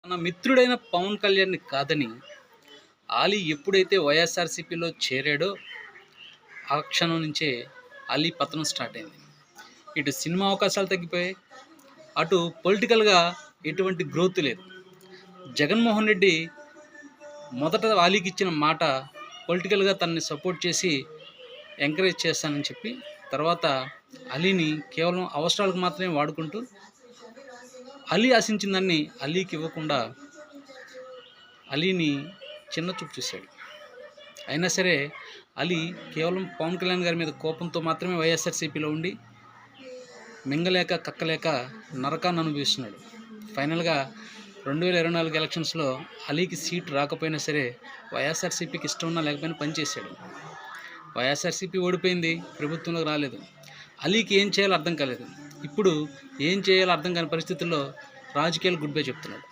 తన మిత్రుడైన పవన్ కళ్యాణ్ని కాదని ఆలీ ఎప్పుడైతే వైఎస్ఆర్సీపీలో చేరాడో ఆ క్షణం నుంచే ఆలీ పతనం స్టార్ట్ అయింది. ఇటు సినిమా అవకాశాలు తగ్గిపోయాయి, అటు పొలిటికల్గా ఎటువంటి గ్రోత్ లేదు. జగన్మోహన్ రెడ్డి మొదట ఆలీకి ఇచ్చిన మాట పొలిటికల్గా తనని సపోర్ట్ చేసి ఎంకరేజ్ చేస్తానని చెప్పి, తర్వాత అలీని కేవలం అవసరాలకు మాత్రమే వాడుకుంటూ అలీ ఆశించిన దాన్ని అలీకి ఇవ్వకుండా అలీని చిన్న చూపు చూశాడు. అయినా సరే అలీ కేవలం పవన్ కళ్యాణ్ గారి మీద కోపంతో మాత్రమే వైఎస్ఆర్సీపీలో ఉండి మింగలేక కక్కలేక నరకాన్ని అనుభవిస్తున్నాడు. ఫైనల్గా 2024 ఎలక్షన్స్లో అలీకి సీట్ రాకపోయినా సరే వైఎస్ఆర్సీపీకి ఇష్టం ఉన్నా లేకపోయినా పనిచేశాడు. వైఎస్ఆర్సీపీ ఓడిపోయింది, ప్రభుత్వంలోకి రాలేదు. అలీకి ఏం చేయాలో అర్థం కాలేదు. ఇప్పుడు ఏం చేయాలో అర్థం కాని పరిస్థితుల్లో రాజకీయాలు గుడ్ బై చెప్తున్నాడు.